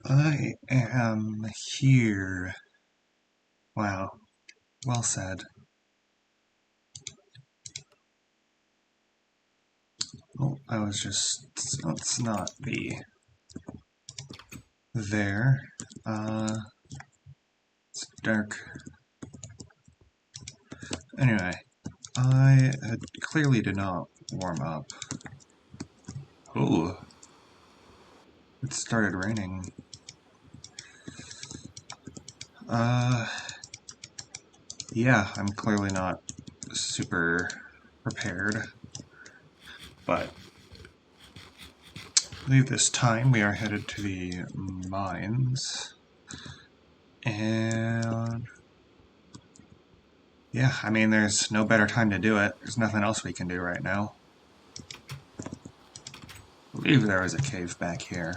I am here. Wow, well said. Oh, I was just. Let's not be there. It's dark. Anyway, I clearly did not warm up. Oh, it started raining. Uh, yeah, I'm clearly not super prepared, but I believe this time we are headed to the mines, and yeah, I mean, there's no better time to do it. There's nothing else we can do right now. I believe there was a cave back here.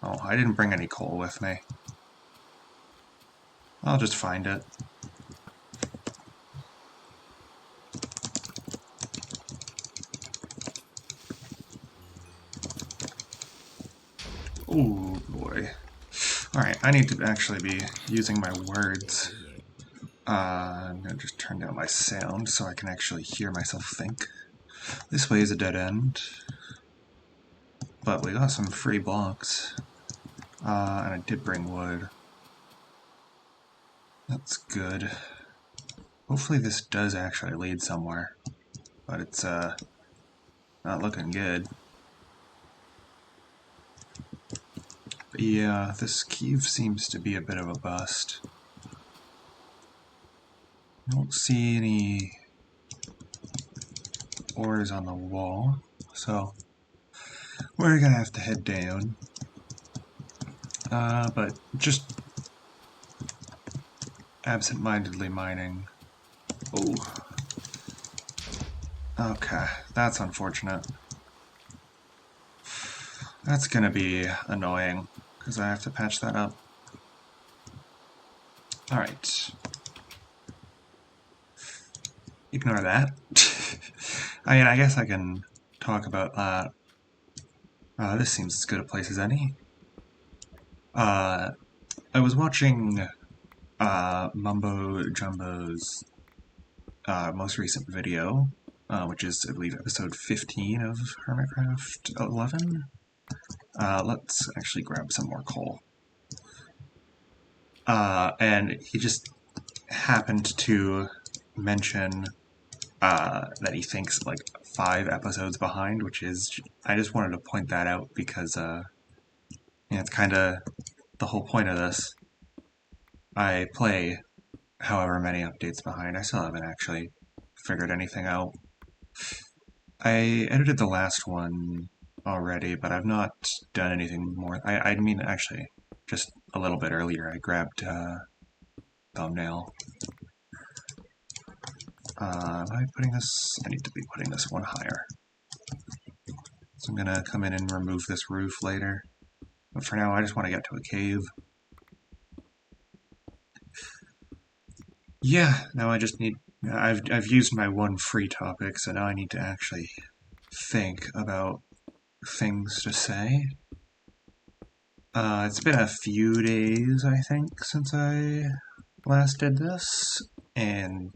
Oh, I didn't bring any coal with me. I'll just find it. Oh boy. Alright, I need to actually be using my words. I'm gonna just turn down my sound so I can actually hear myself think. This way is a dead end. But we got some free blocks. And I did bring wood. That's good. Hopefully this does actually lead somewhere. But it's, not looking good. But yeah, this cave seems to be a bit of a bust. I don't see any ores on the wall, so we're gonna have to head down. But just absent-mindedly mining. Oh. Okay, that's unfortunate. That's gonna be annoying, because I have to patch that up. Alright. Ignore that. I mean, I guess I can talk about that. This seems as good a place as any. I was watching Mumbo Jumbo's most recent video, which is, I believe, episode 15 of Hermitcraft 11. Let's actually grab some more coal. And he just happened to mention that he thinks like 5 episodes behind, which is, I just wanted to point that out because it's kind of the whole point of this. I play however many updates behind. I still haven't actually figured anything out. I edited the last one already, but I've not done anything more. I mean, actually, just a little bit earlier, I grabbed thumbnail. Am I putting this? I need to be putting this one higher. So I'm gonna come in and remove this roof later. But for now, I just want to get to a cave. Yeah, now I just need... I've used my one free topic, so now I need to actually think about things to say. It's been a few days, I think, since I last did this, and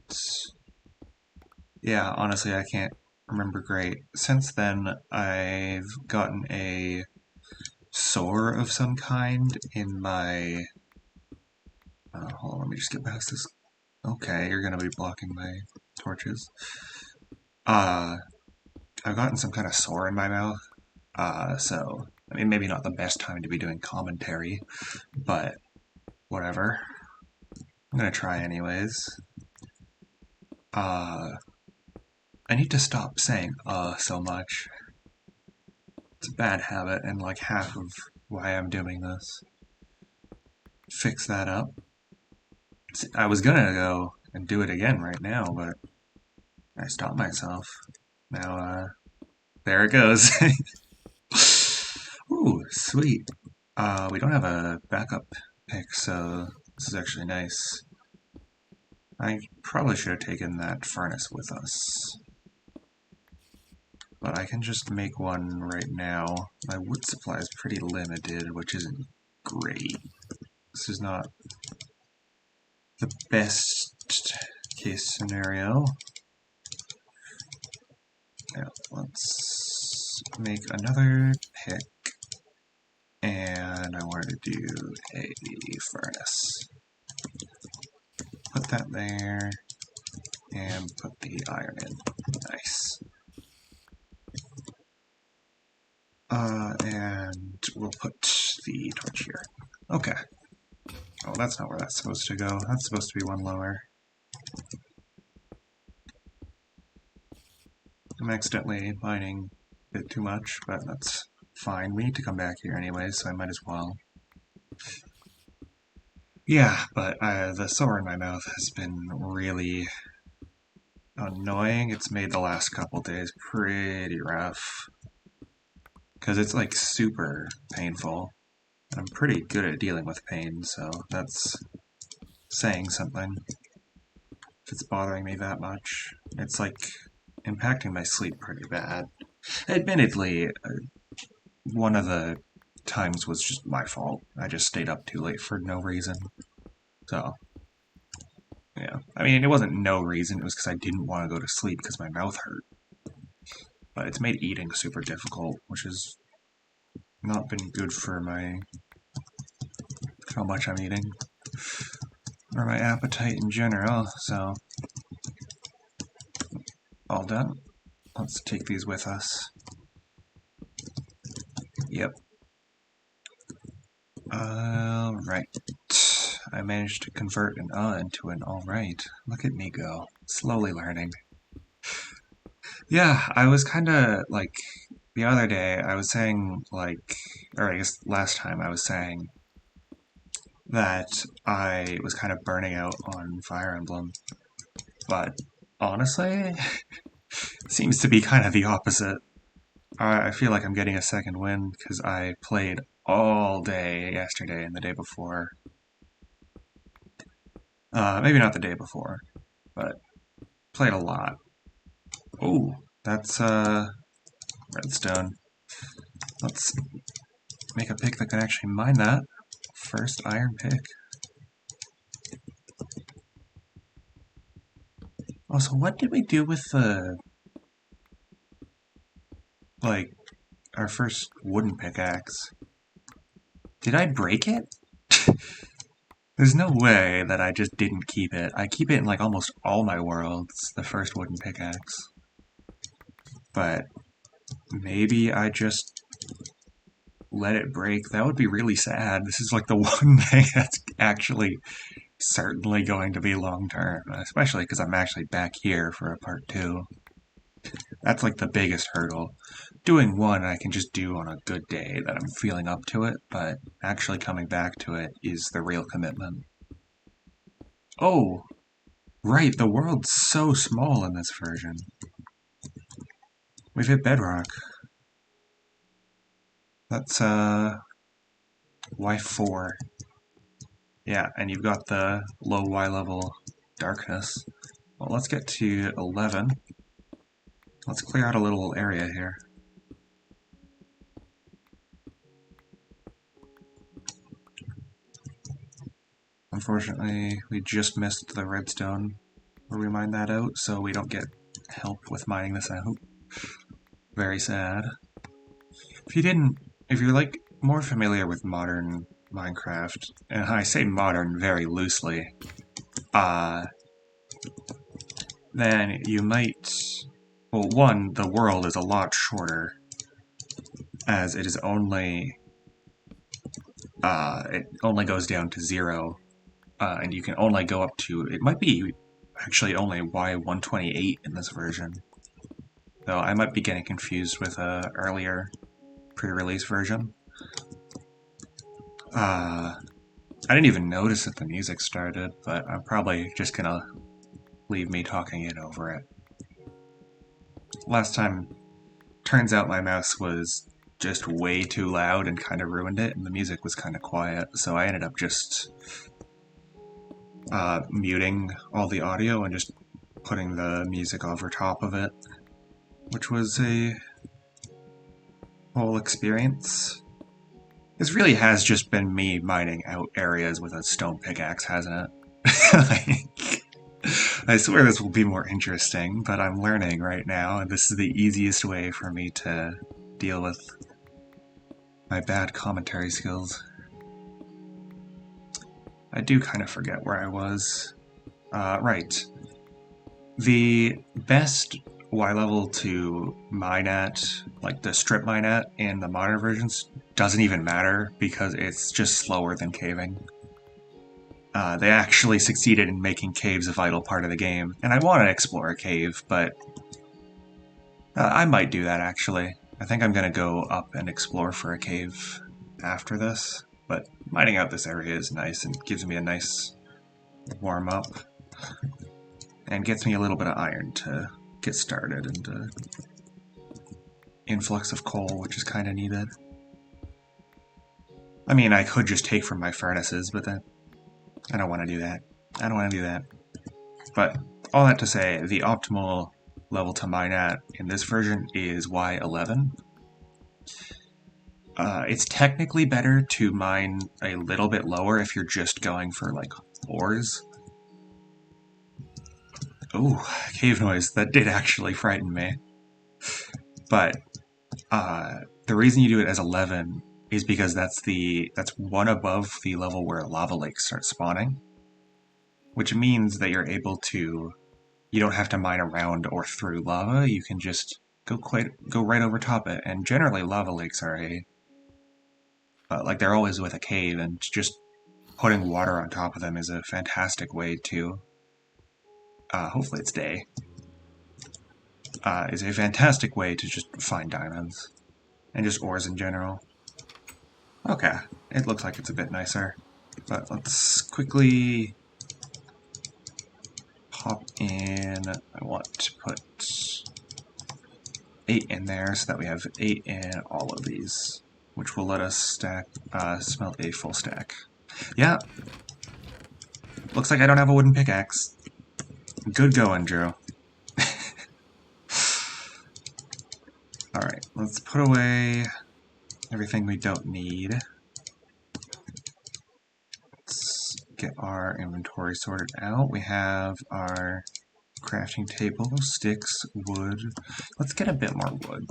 yeah, honestly, I can't remember great. Since then, I've gotten a sore of some kind in my... hold on, let me just get past this. Okay, you're gonna be blocking my torches. I've gotten some kind of sore in my mouth, so, I mean, maybe not the best time to be doing commentary, but whatever. I'm gonna try anyways. I need to stop saying so much. It's a bad habit and like half of why I'm doing this. Fix that up. I was gonna go and do it again right now, but I stopped myself. Now, there it goes. Ooh, sweet. We don't have a backup pick, so this is actually nice. I probably should have taken that furnace with us. But I can just make one right now. My wood supply is pretty limited, which isn't great. This is not the best case scenario. Now, let's make another pick, and I want to do a furnace. Put that there, and put the iron in. Nice. And we'll put the torch here. Okay. Oh, that's not where that's supposed to go. That's supposed to be one lower. I'm accidentally mining a bit too much, but that's fine. We need to come back here anyway, so I might as well. Yeah, but the sore in my mouth has been really annoying. It's made the last couple days pretty rough. Because it's like super painful. And I'm pretty good at dealing with pain, so that's saying something. If it's bothering me that much. It's like impacting my sleep pretty bad. Admittedly, one of the times was just my fault. I just stayed up too late for no reason. So, yeah. I mean, it wasn't no reason. It was because I didn't want to go to sleep because my mouth hurt. But it's made eating super difficult, which has not been good for my how much I'm eating or my appetite in general. So, all done. Let's take these with us. Yep. Alright. I managed to convert an into an alright. Look at me go. Slowly learning. Yeah, I was kinda like the other day I was saying like, or I guess last time I was saying that I was kind of burning out on Fire Emblem. But honestly, seems to be kind of the opposite. I feel like I'm getting a second win because I played all day yesterday and the day before. Maybe not the day before, but played a lot. Oh, that's redstone. Let's make a pick that can actually mine that. First iron pick. Also, what did we do with the like our first wooden pickaxe? Did I break it? There's no way that I just didn't keep it. I keep it in like almost all my worlds, the first wooden pickaxe. But maybe I just let it break. That would be really sad. This is like the one thing that's actually certainly going to be long term, especially because I'm actually back here for a part 2. That's like the biggest hurdle. Doing one I can just do on a good day that I'm feeling up to it, but actually coming back to it is the real commitment. Oh, right, the world's so small in this version. We've hit bedrock. That's, Y4. Yeah, and you've got the low Y level darkness. Well, let's get to 11. Let's clear out a little area here. Unfortunately, we just missed the redstone where we mine that out, so we don't get help with mining this out. Very sad. If you're like more familiar with modern Minecraft, and I say modern very loosely, then you might, well, one, the world is a lot shorter, as it is only, it only goes down to 0, and you can only go up to, it might be actually only Y128 in this version. Though I might be getting confused with a earlier pre-release version. I didn't even notice that the music started, but I'm probably just gonna leave me talking it over it. Last time, turns out my mouse was just way too loud and kind of ruined it, and the music was kind of quiet, so I ended up just muting all the audio and just putting the music over top of it. which was a whole experience. This really has just been me mining out areas with a stone pickaxe, hasn't it? I swear this will be more interesting, but I'm learning right now, and this is the easiest way for me to deal with my bad commentary skills. I do kind of forget where I was. Right. The best Y level to mine at, like the strip mine at in the modern versions, doesn't even matter because it's just slower than caving. They actually succeeded in making caves a vital part of the game, and I want to explore a cave, but I might do that actually. I think I'm going to go up and explore for a cave after this, but mining out this area is nice and gives me a nice warm up and gets me a little bit of iron to get started and influx of coal, which is kind of needed. I mean, I could just take from my furnaces, but then I don't want to do that. I don't want to do that. But all that to say, the optimal level to mine at in this version is Y11. It's technically better to mine a little bit lower if you're just going for, like, ores. Ooh, cave noise. That did actually frighten me. But the reason you do it as 11 is because that's one above the level where lava lakes start spawning, which means that you're able to, you don't have to mine around or through lava. You can just go right over top it. And generally, lava lakes are like they're always with a cave, and just putting water on top of them is a fantastic way to. Hopefully, it's day. Is a fantastic way to just find diamonds and just ores in general. Okay, it looks like it's a bit nicer, but let's quickly pop in. I want to put 8 in there so that we have 8 in all of these, which will let us smelt a full stack. Yeah, looks like I don't have a wooden pickaxe. Good going, Drew. Alright, let's put away everything we don't need. Let's get our inventory sorted out. We have our crafting table, sticks, wood. Let's get a bit more wood.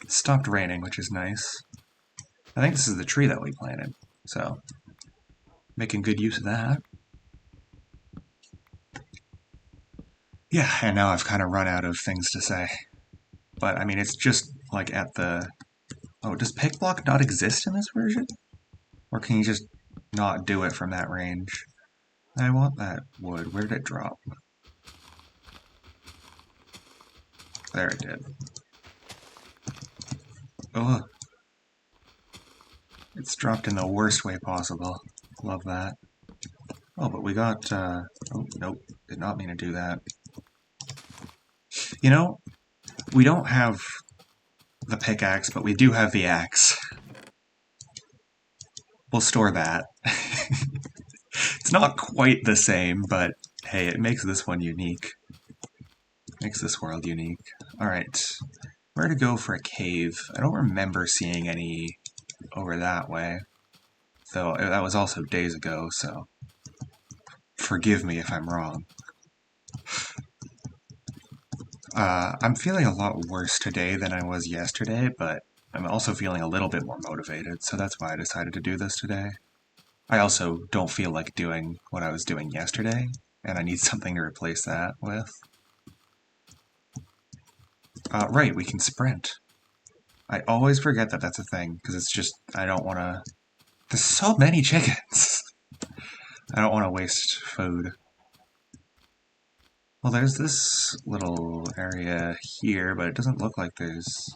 It stopped raining, which is nice. I think this is the tree that we planted, so making good use of that. Yeah, and now I've kind of run out of things to say. But, I mean, it's just, like, at the... Oh, does pick block not exist in this version? Or can you just not do it from that range? I want that wood. Where did it drop? There it did. Ugh. It's dropped in the worst way possible. Love that. Oh, but we got, oh, nope. Did not mean to do that. You know, we don't have the pickaxe, but we do have the axe. We'll store that. It's not quite the same, but hey, it makes this one unique. Makes this world unique. Alright, where to go for a cave? I don't remember seeing any over that way. Though that was also days ago, so forgive me if I'm wrong. I'm feeling a lot worse today than I was yesterday, but I'm also feeling a little bit more motivated, so that's why I decided to do this today. I also don't feel like doing what I was doing yesterday, and I need something to replace that with. Right, we can sprint. I always forget that that's a thing, because it's just, I don't want to... There's so many chickens! I don't want to waste food. Well, there's this little area here, but it doesn't look like there's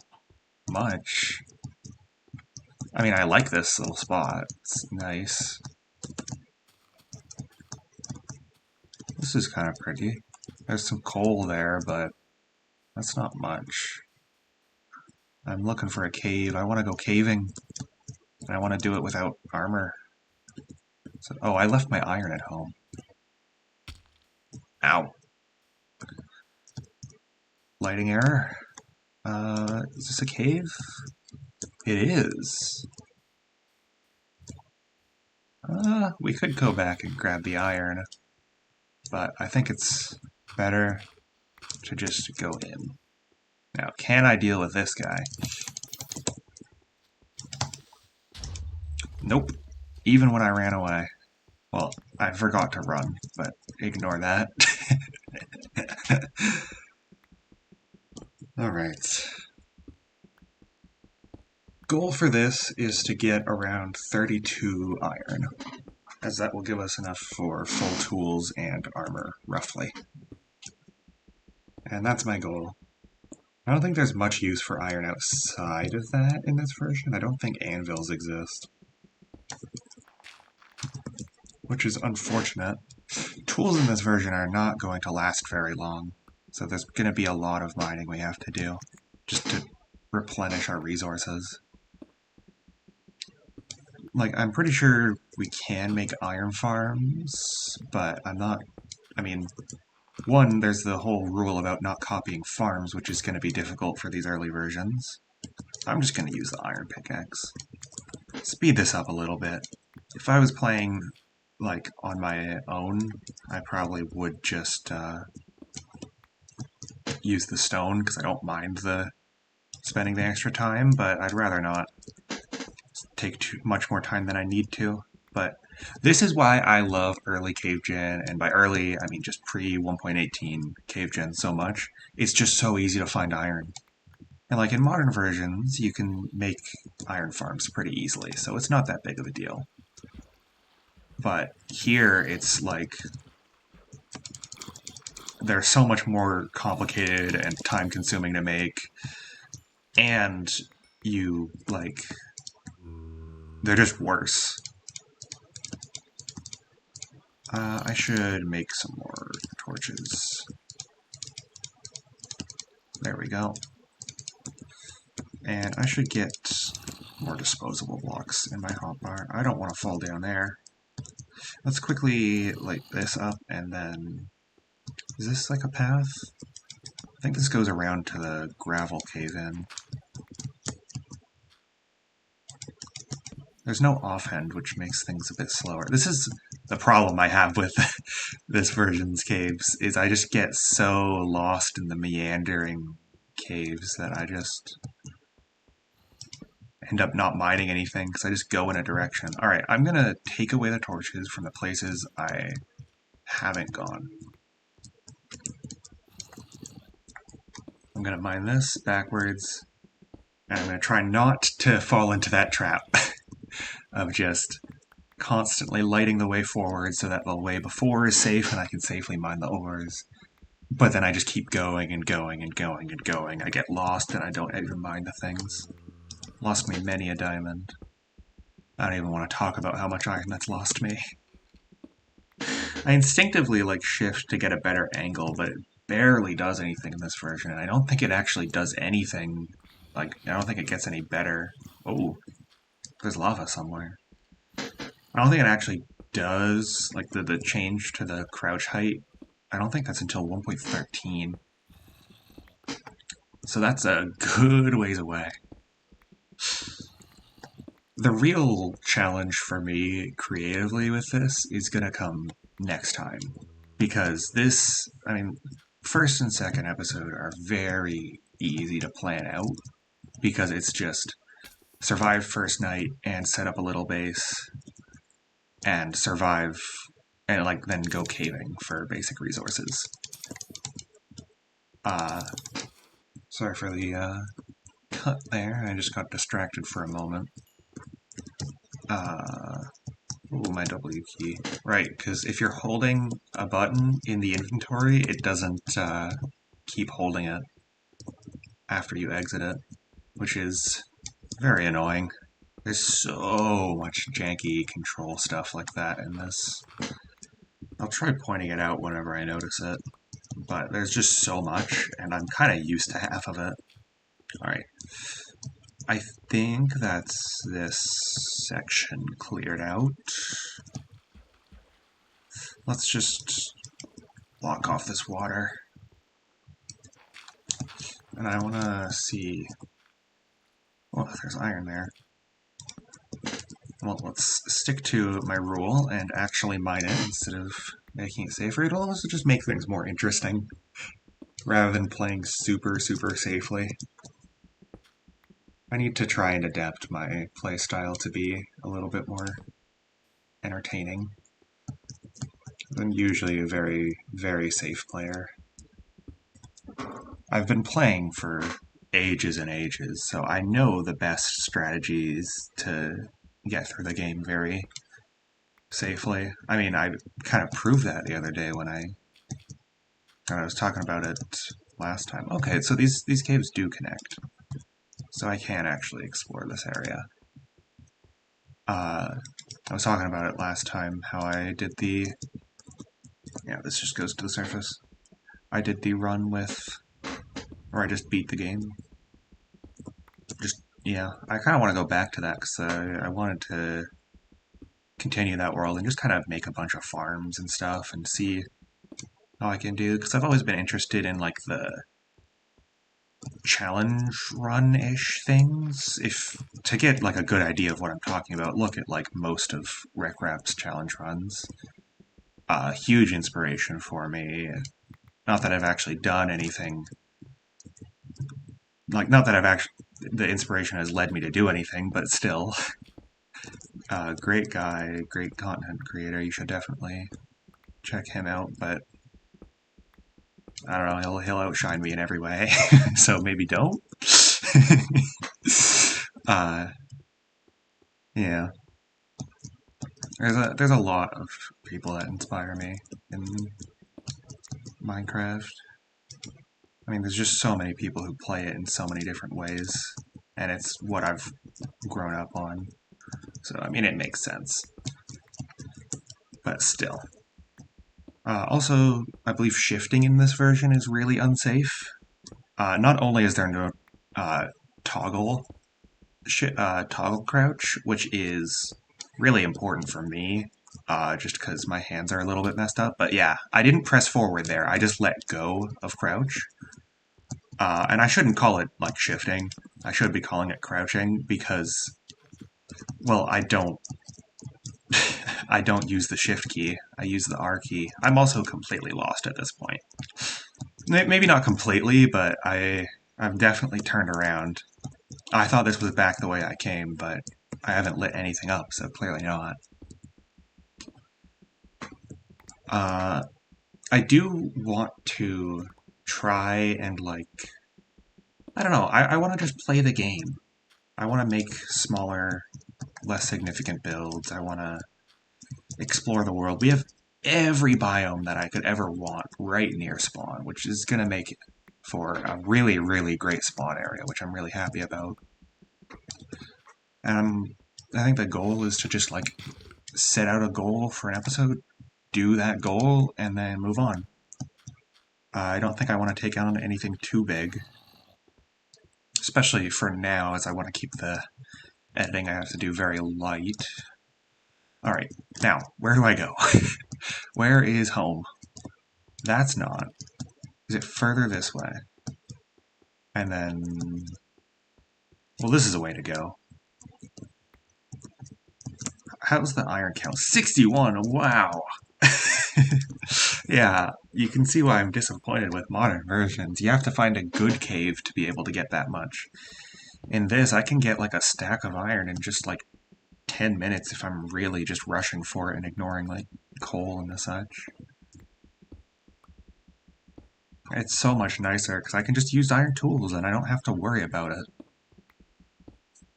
much. I mean, I like this little spot. It's nice. This is kind of pretty. There's some coal there, but that's not much. I'm looking for a cave. I want to go caving. And I want to do it without armor. So, oh, I left my iron at home. Ow. lighting error. Is this a cave? It is. We could go back and grab the iron, but I think it's better to just go in. Now, can I deal with this guy? Nope. Even when I ran away. Well, I forgot to run, but ignore that. Alright. Goal for this is to get around 32 iron, as that will give us enough for full tools and armor, roughly. And that's my goal. I don't think there's much use for iron outside of that in this version. I don't think anvils exist. Which is unfortunate. Tools in this version are not going to last very long, so there's going to be a lot of mining we have to do, just to replenish our resources. Like, I'm pretty sure we can make iron farms, but I'm not... I mean, one, there's the whole rule about not copying farms, which is going to be difficult for these early versions. I'm just going to use the iron pickaxe. Speed this up a little bit. If I was playing, like, on my own, I probably would just use the stone, because I don't mind spending the extra time, but I'd rather not take much more time than I need to. But this is why I love early cave gen, and by early I mean just pre 1.18 cave gen so much. It's just so easy to find iron. And like in modern versions, you can make iron farms pretty easily, so it's not that big of a deal. But here it's like they're so much more complicated and time consuming to make, and you like they're just worse. I should make some more torches. There we go. And I should get more disposable blocks in my hotbar. I don't want to fall down there. Let's quickly light this up, and then... Is this like a path? I think this goes around to the gravel cave-in. There's no offhand, which makes things a bit slower. This is the problem I have with this version's caves, is I just get so lost in the meandering caves that I just end up not mining anything, because I just go in a direction. Alright, I'm going to take away the torches from the places I haven't gone. I'm going to mine this backwards, and I'm going to try not to fall into that trap of just constantly lighting the way forward so that the way before is safe and I can safely mine the ores. But then I just keep going and going and going and going. I get lost and I don't even mine the things. Lost me many a diamond. I don't even want to talk about how much iron that's lost me. I instinctively like shift to get a better angle, but it barely does anything in this version, and I don't think it actually does anything. Like, I don't think it gets any better. Oh, there's lava somewhere. I don't think it actually does, like, the change to the crouch height. I don't think that's until 1.13. So that's a good ways away. The real challenge for me creatively with this is going to come next time. Because this, I mean, first and second episode are very easy to plan out. Because it's just survive first night and set up a little base and survive and like then go caving for basic resources. Sorry for the cut there. I just got distracted for a moment. Ooh, my W key. Right, because if you're holding a button in the inventory, it doesn't keep holding it after you exit it, which is very annoying. There's so much janky control stuff like that in this. I'll try pointing it out whenever I notice it, but there's just so much, and I'm kind of used to half of it. Alright. I think that's this section cleared out. Let's just block off this water. And I want to see... Oh, there's iron there. Well, let's stick to my rule and actually mine it instead of making it safer. It'll also just make things more interesting, rather than playing super, super safely. I need to try and adapt my playstyle to be a little bit more entertaining. I'm usually a very, very safe player. I've been playing for ages and ages, so I know the best strategies to get through the game very safely. I mean, I kind of proved that the other day when I was talking about it last time. Okay, so these caves do connect, so I can actually explore this area. I was talking about it last time, how I did the... Yeah, this just goes to the surface. I did the run with... Or I just beat the game. Yeah, I kind of want to go back to that, because I wanted to continue that world and just kind of make a bunch of farms and stuff and see how I can do, because I've always been interested in, like, the challenge run-ish things. If to get, like, a good idea of what I'm talking about, look at, like, most of RecRap's challenge runs. Huge inspiration for me. Not that I've actually done anything, like, not that I've actually, the inspiration has led me to do anything, but still. Great guy, great content creator, you should definitely check him out, but I don't know, he'll outshine me in every way, so maybe don't. Yeah. There's a lot of people that inspire me in Minecraft. I mean, there's just so many people who play it in so many different ways, and it's what I've grown up on. So, I mean, it makes sense. But still. Also, I believe shifting in this version is really unsafe. Not only is there no toggle crouch, which is really important for me, just because my hands are a little bit messed up. But yeah, I didn't press forward there. I just let go of crouch. And I shouldn't call it, like, shifting. I should be calling it crouching because, well, I don't use the shift key. I use the R key. I'm also completely lost at this point. Maybe not completely, but I've definitely turned around. I thought this was back the way I came, but I haven't lit anything up, so clearly not. I do want to try and, like, I don't know, I want to just play the game. I want to make smaller, less significant builds. I want to explore the world. We have every biome that I could ever want right near spawn, which is going to make it for a really, really great spawn area, which I'm really happy about. And I think the goal is to just, like, set out a goal for an episode, do that goal, and then move on. I don't think I want to take on anything too big, especially for now, as I want to keep the editing I have to do very light. Alright, now, where do I go? Where is home? That's not. Is it further this way? And then... Well, this is a way to go. How's the iron count? 61! Wow! Yeah, you can see why I'm disappointed with modern versions. You have to find a good cave to be able to get that much. In this, I can get, like, a stack of iron in just, like, 10 minutes if I'm really just rushing for it and ignoring, like, coal and such. It's so much nicer, because I can just use iron tools and I don't have to worry about it.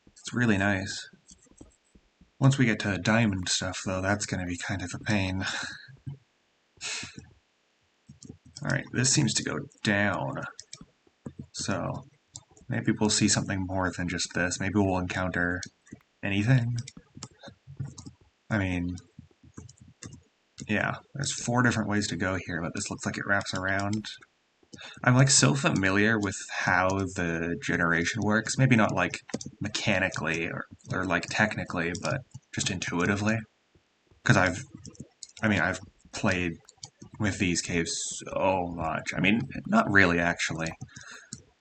It's really nice. Once we get to diamond stuff, though, that's going to be kind of a pain. Alright, this seems to go down. So, maybe we'll see something more than just this. Maybe we'll encounter anything. I mean, yeah, there's 4 different ways to go here, but this looks like it wraps around. I'm, like, so familiar with how the generation works. Maybe not, like, mechanically or like, technically, but just intuitively. Because I've played with these caves so much. I mean, not really, actually.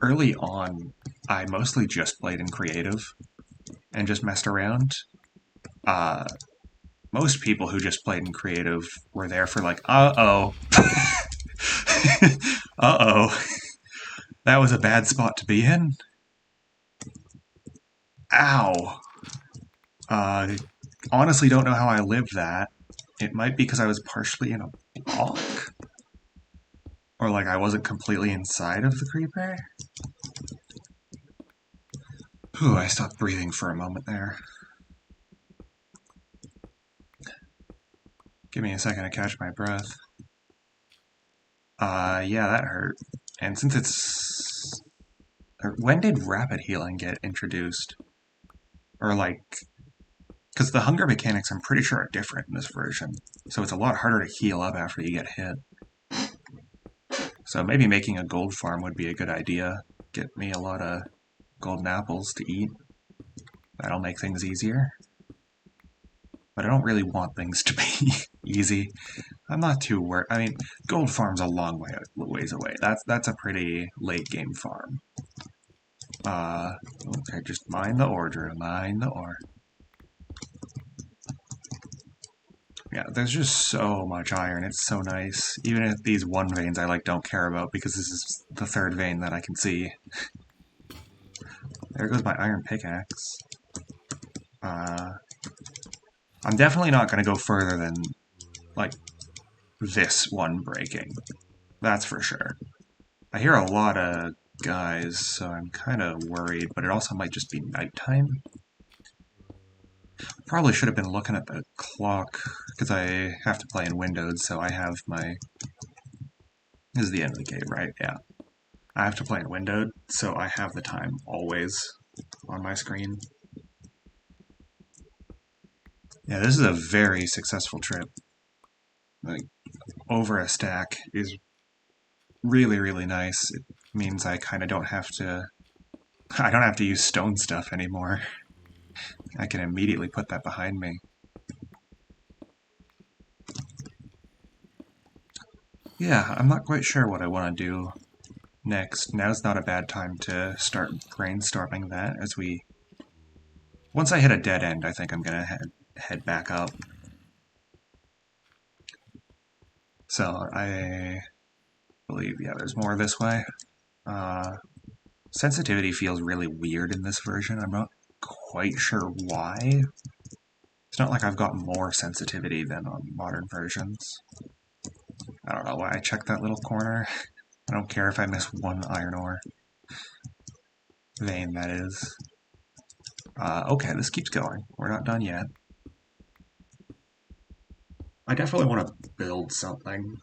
early on, I mostly just played in creative and just messed around. Uh, Most people who just played in creative were there for like, uh-oh. Uh-oh. That was a bad spot to be in. Ow. Uh, Honestly don't know how I lived that. It might be because I was partially in a block. Or like I wasn't completely inside of the creeper. Whew, I stopped breathing for a moment there. Give me a second to catch my breath. Yeah, that hurt. And since it's... When did rapid healing get introduced? Or like... Because the hunger mechanics, I'm pretty sure, are different in this version. So it's a lot harder to heal up after you get hit. So maybe making a gold farm would be a good idea. Get me a lot of golden apples to eat. That'll make things easier. But I don't really want things to be easy. I'm not too worried. I mean, gold farm's a long ways away. That's a pretty late game farm. Okay, just mine the ore, Drew. Mine the ore. Yeah, there's just so much iron. It's so nice. Even if these one veins I like don't care about because this is the third vein that I can see. There goes my iron pickaxe. I'm definitely not going to go further than, like, this one breaking. That's for sure. I hear a lot of guys, so I'm kind of worried, but it also might just be nighttime. Probably should have been looking at the clock, because I have to play in Windows, so I have my... This is the end of the game, right? Yeah. I have to play in Windowed, so I have the time always on my screen. Yeah, this is a very successful trip. Like, over a stack is really, really nice. It means I kind of don't have to... I don't have to use stone stuff anymore. I can immediately put that behind me. Yeah, I'm not quite sure what I want to do next. Now's not a bad time to start brainstorming that as we... Once I hit a dead end, I think I'm going to head back up. So, I believe, yeah, there's more this way. Sensitivity feels really weird in this version. I'm not quite sure why. It's not like I've got more sensitivity than on modern versions. I don't know why I checked that little corner. I don't care if I miss one iron ore. Vein, that is. Okay, this keeps going. We're not done yet. I definitely want to build something.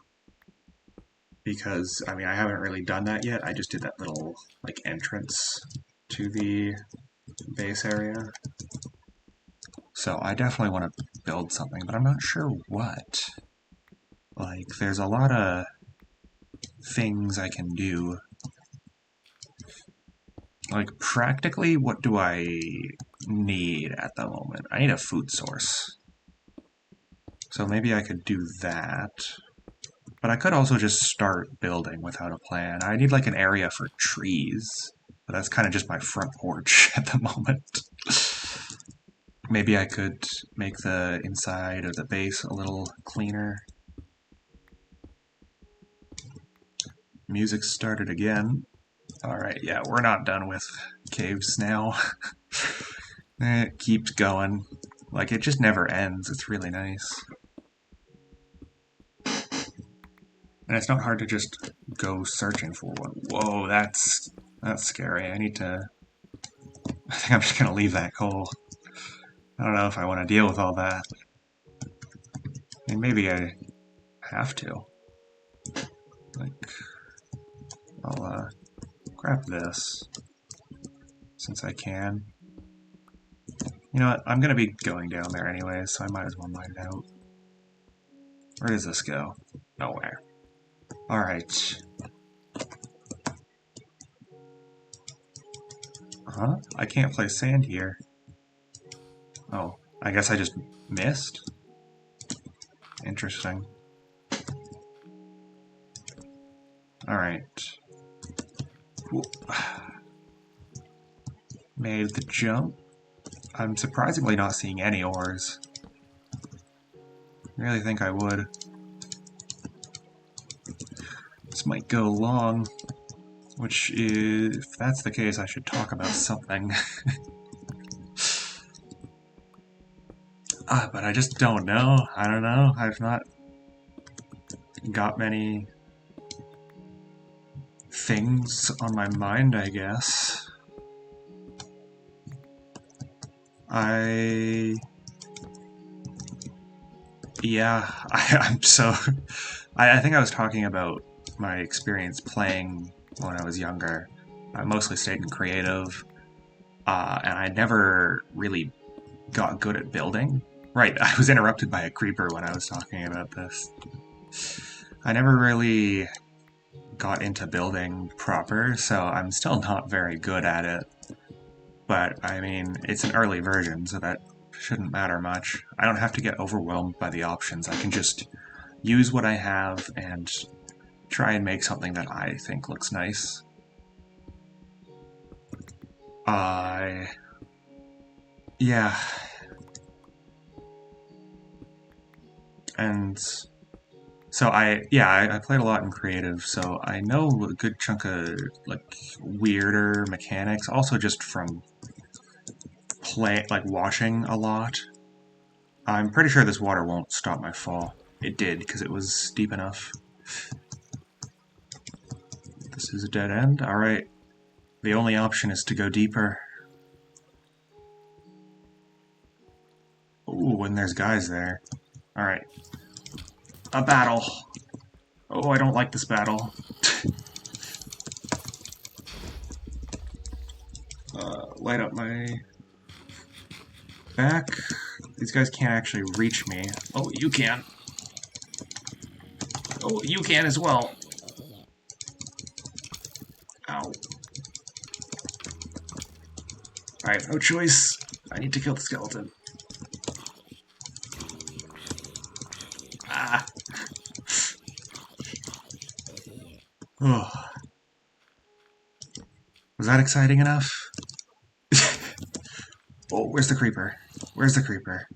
Because, I mean, I haven't really done that yet. I just did that little, like, entrance to the base area. So I definitely want to build something, but I'm not sure what. Like, there's a lot of things I can do. Like, practically, what do I need at the moment? I need a food source. So maybe I could do that. But I could also just start building without a plan. I need, like, an area for trees. But that's kind of just my front porch at the moment. Maybe I could make the inside of the base a little cleaner. Music started again. Alright, yeah, we're not done with caves now. It keeps going. Like, it just never ends. It's really nice. And it's not hard to just go searching for one. Whoa, that's scary. I think I'm just gonna leave that coal. I don't know if I want to deal with all that. I mean, maybe I have to. Like, I'll, grab this. Since I can. You know what? I'm gonna be going down there anyway, so I might as well mine it out. Where does this go? Nowhere. Alright. Huh? I can't place sand here. Oh, I guess I just missed? Interesting. Alright. Made the jump. I'm surprisingly not seeing any ores. I really think I would. This might go long, which is, if that's the case, I should talk about something. But I just don't know. I don't know. I've not got many things on my mind, I guess. Yeah, I'm so... I think I was talking about my experience playing when I was younger. I mostly stayed in creative, and I never really got good at building. Right, I was interrupted by a creeper when I was talking about this. I never really got into building proper, so I'm still not very good at it. But, I mean, it's an early version, so that shouldn't matter much. I don't have to get overwhelmed by the options. I can just use what I have and try and make something that I think looks nice. Yeah. And so I played a lot in creative, so I know a good chunk of like weirder mechanics, also just from watching a lot. I'm pretty sure this water won't stop my fall. It did, because it was deep enough. This is a dead end? Alright. The only option is to go deeper. Ooh, and there's guys there. Alright. A battle. Oh, I don't like this battle. Light up my back. These guys can't actually reach me. Oh, you can. Oh, you can as well. Ow. I have no choice. I need to kill the skeleton. Ah. Oh. Was that exciting enough? Oh, where's the creeper? Where's the creeper?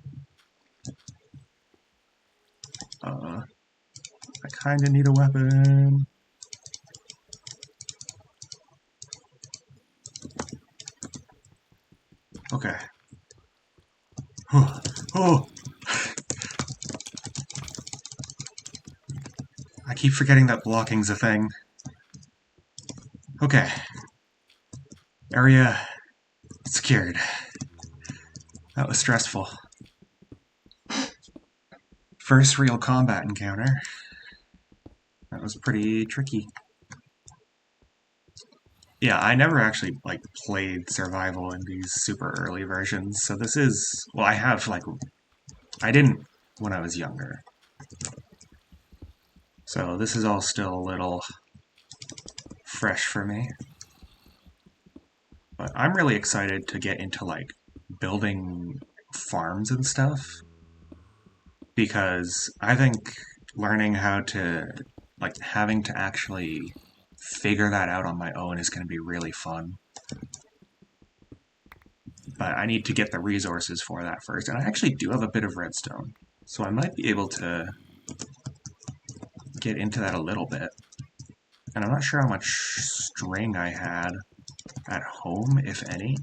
I kinda need a weapon. Okay. Oh! I keep forgetting that blocking's a thing. Okay. Area secured. That was stressful. First real combat encounter. That was pretty tricky. Yeah, I never actually, played survival in these super early versions, so this is... Well, I have, I didn't when I was younger. So this is all still a little fresh for me. But I'm really excited to get into, building farms and stuff. Because I think learning how to, having to actually figure that out on my own is going to be really fun. But I need to get the resources for that first. And I actually do have a bit of redstone. So I might be able to get into that a little bit. And I'm not sure how much string I had at home, if any.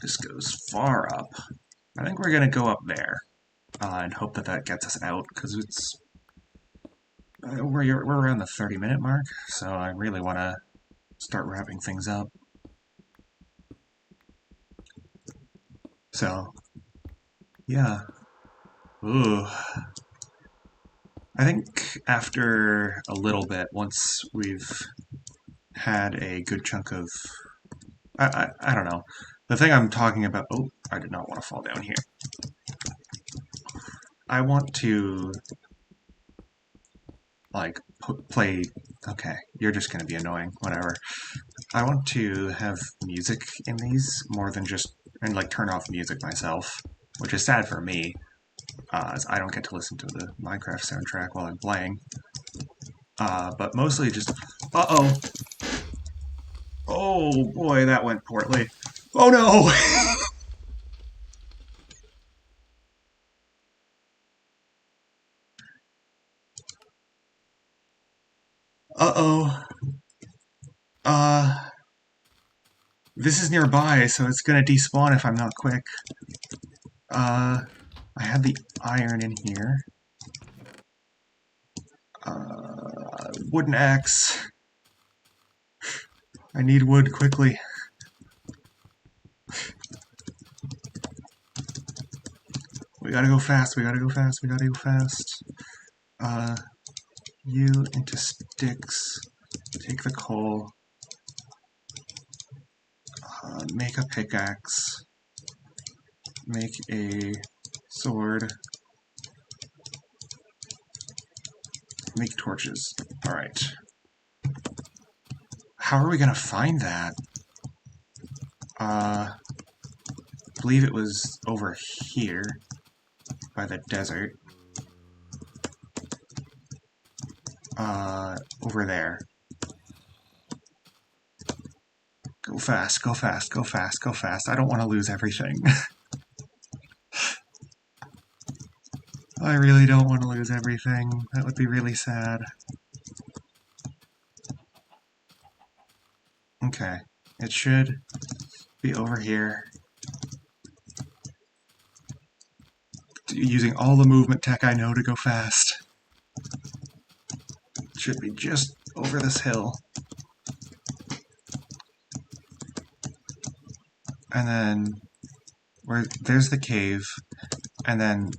This goes far up. I think we're going to go up there and hope that that gets us out, because it's... we're around the 30-minute mark, so I really want to start wrapping things up. So, yeah. Ooh. I think after a little bit, once we've had a good chunk of... I don't know. The thing I'm talking about... Oh, I did not want to fall down here. I want to... play... Okay, you're just going to be annoying. Whatever. I want to have music in these more than just... And, turn off music myself. Which is sad for me. As I don't get to listen to the Minecraft soundtrack while I'm playing. But mostly just... Uh-oh! Oh boy, that went poorly. Oh no! Uh-oh. Uh, this is nearby, so it's gonna despawn if I'm not quick. I had the iron in here. Wooden axe. I need wood quickly. We gotta go fast, we gotta go fast, we gotta go fast. You into sticks. Take the coal. Make a pickaxe. Make a sword. Make torches. Alright. How are we gonna find that? I believe it was over here by the desert. Over there. Go fast, go fast, go fast, go fast. I don't want to lose everything. I really don't want to lose everything. That would be really sad. Okay, it should be over here. Using all the movement tech I know to go fast. It should be just over this hill. And then there's the cave, and then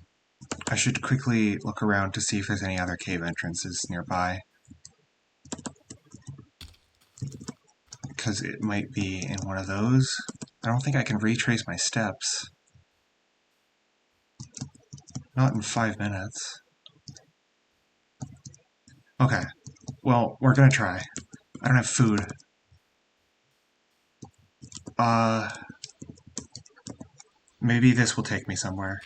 I should quickly look around to see if there's any other cave entrances nearby. Because it might be in one of those. I don't think I can retrace my steps. Not in 5 minutes. Okay. Well, we're gonna try. I don't have food. Maybe this will take me somewhere.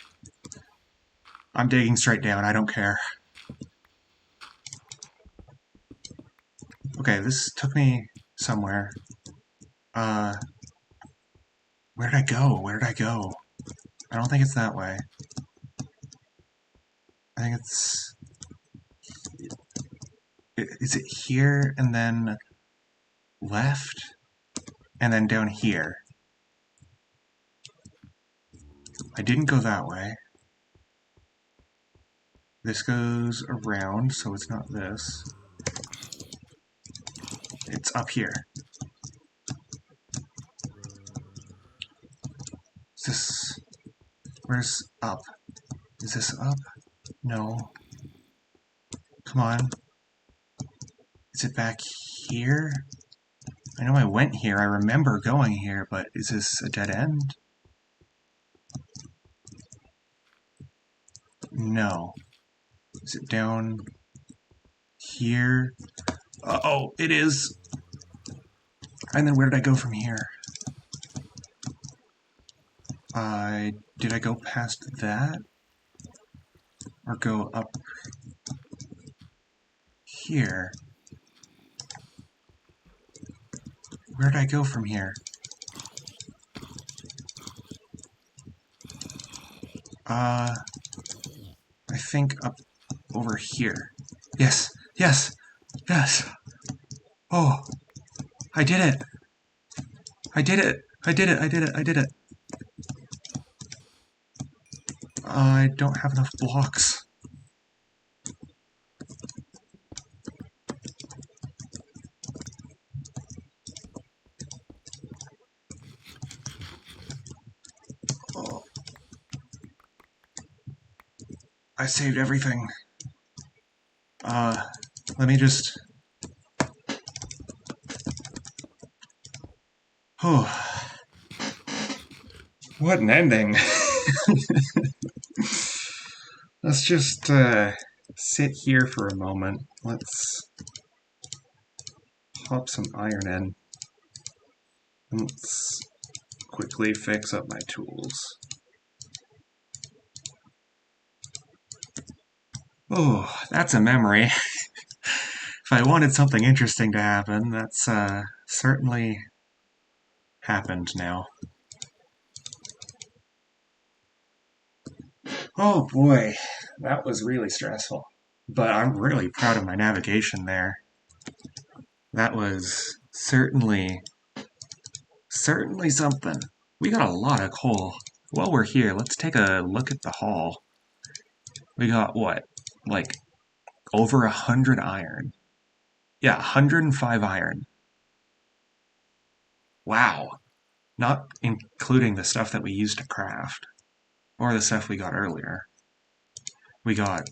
I'm digging straight down, I don't care. Okay, this took me somewhere. Where did I go? Where did I go? I don't think it's that way. I think it's... Is it here and then left? And then down here? I didn't go that way. This goes around, so it's not this. It's up here. Is this... Where's up? Is this up? No. Come on. Is it back here? I know I went here. I remember going here, but is this a dead end? No. Is it down here? Uh-oh, it is. And then where did I go from here? Did I go past that? Or go up here? Where did I go from here? I think up over here. Yes, yes, yes. Oh, I did it. I did it. I did it. I did it. I did it. I don't have enough blocks. Oh. I saved everything. Let me just... Oh. What an ending. Let's just sit here for a moment. Let's pop some iron in. And let's quickly fix up my tools. Oh, that's a memory. If I wanted something interesting to happen, that's certainly happened now. Oh boy, that was really stressful. But I'm really proud of my navigation there. That was certainly something. We got a lot of coal. While we're here, let's take a look at the haul. We got what? Like over 100 iron. Yeah, 105 iron. Wow. Not including the stuff that we used to craft. Or the stuff we got earlier. We got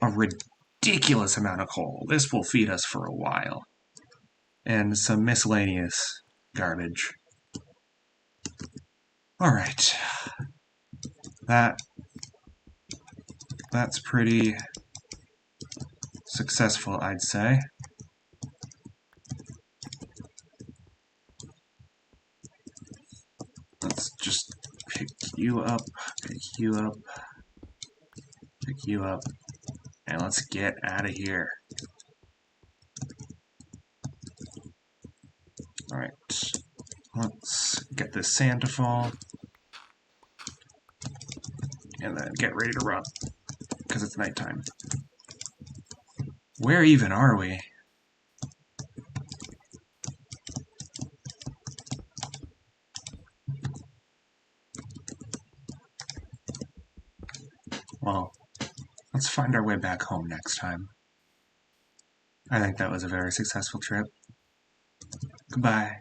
a ridiculous amount of coal. This will feed us for a while. And some miscellaneous garbage. Alright. That's pretty successful, I'd say. Let's just pick you up, pick you up, pick you up, and let's get out of here. Alright, let's get this sand to fall, and then get ready to run, because it's nighttime. Where even are we? Well, let's find our way back home next time. I think that was a very successful trip. Goodbye.